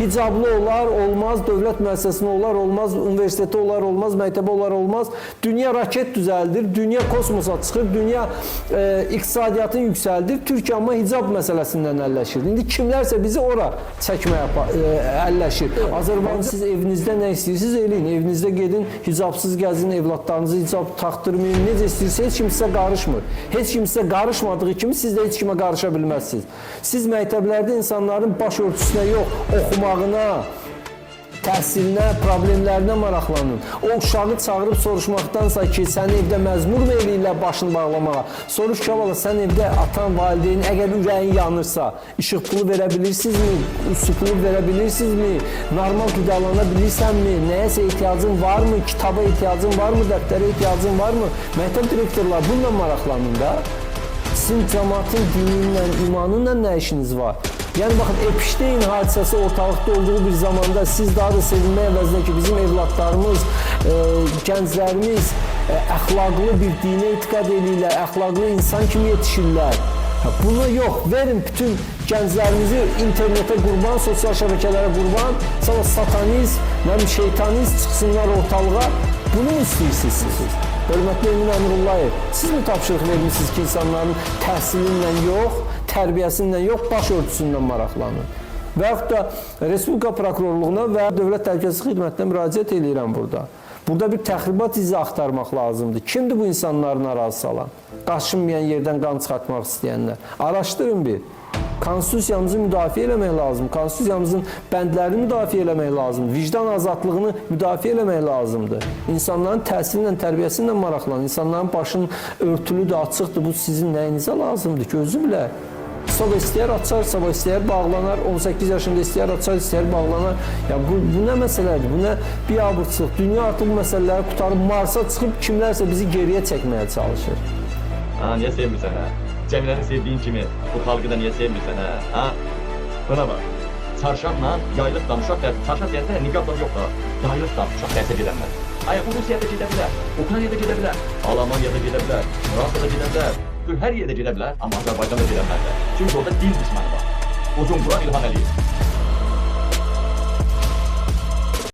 hicablı olar, olmaz, dövlət müəssisəsində olar, olmaz, universiteti olar, olmaz, məktəbə olar, olmaz. Dünya raket düzəldir, dünya kosmosa çıxır, dünya iqtisadiyyatını yüksəldir. Türkiyə amma hicab məsələsindən əlləşir. İndi kimlərsə bizi ora çəkməyə əlləşir. Azərbaycan, siz evinizdə nə istəyirsiniz, eləyin. Evinizdə gedin, hicabsız gəzin, evlatlarınızı hicab taxtırmayın. Necə istəyirsə, heç kim sizə qarışmır. Heç kim sizə qarışmadığı kimi siz də heç kimə qarışa bilməzsiniz. Siz məktəblərdə insanların baş örtüsünə yox, oxumağına, təhsilinə, problemlərinə maraqlanın. O uşağı çağırıb soruşmaqdansa ki, səni evdə məzmur mu eləyirlər başını bağlamağa? Soruş ki, sən evdə atan, valideynin əgər ürəyin yanırsa, işıq pulu verə bilirsinizmi? Su pulu verə bilirsinizmi? Normal qidalana bilirsənmi? Nəyəsə ehtiyacın varmı? Kitaba ehtiyacın varmı? Dəftərə ehtiyacın varmı? Məktəb direktorlar bununla maraqlanın da. Sizin cəmaatın dininlə, imanınla nə işiniz var? Yəni, baxın, Epşteyn hadisəsi ortalıqda olduğu bir zamanda siz daha da sevinmək əvəzinə ki, bizim evlatlarımız, gənclərimiz əxlaqlı bir dinə etiqad edirlər, əxlaqlı insan kimi yetişirlər. Bunu yox, verin bütün gənclərimizi internetə qurban, sosial şəbəkələrə qurban, sonra satanist, şeytanist çıxsınlar ortalığa. Bunu mu istəyirsiniz siz? Hörmətli Emin Əmrullayev, siz mi tapşırıq vermişsiniz ki, insanların təhsilinlə yox, tərbiyəsindən yox, baş örtüsündən maraqlanır? Və yaxud da Respublika Prokurorluğuna və Dövlət Təhlükəsizlik Xidmətinə müraciət edirəm burada. Burada bir təxribat izi axtarmaq lazımdır. Kimdir bu insanları narazı salan? Qaçınmayan yerdən qan çıxartmaq istəyənlər. Araşdırın bir. Konstitusiyamızı müdafiə eləmək lazım, konstitusiyamızın bəndlərini müdafiə eləmək lazımdır, vicdan azadlığını müdafiə eləmək lazımdır. İnsanların təhsilinlə, tərbiyəsindən maraqlanın, insanların başının örtülüdür, açıqdır, bu sizin nəyinizə lazımdır ki, özü bilər. Sabah istəyər açar, sabah istəyər bağlanar, 18 yaşında istəyər açar, istəyər bağlanar. Ya bu nə məsələdir, bu nə biabırçılıq. Dünya artıq bu məsələləri qutarıb, Marsa çıxıb kimlərsə bizi geriyə çəkməyə çalışır. Niyə sevmirsən, hə? Cəmiləni sevdiyin kimi bu xalqı da niyə sevmirsən, hə? Buna bax, çarşafla yaylıq danışaq dərsi, çarşaf deyəndə niqabla yox da, yaylıq danışaq dərsə gedənlər. Rusiyada gedə bilər, Ukraynada gedə bilər, Almaniyada gedə bilər, Fransada gedə bilər, hər yerdə gedə bilər, amma Azərbaycanda gedənlər də. Çünki orada dil düşmanı var. Uzun Quran İlham Əliyev.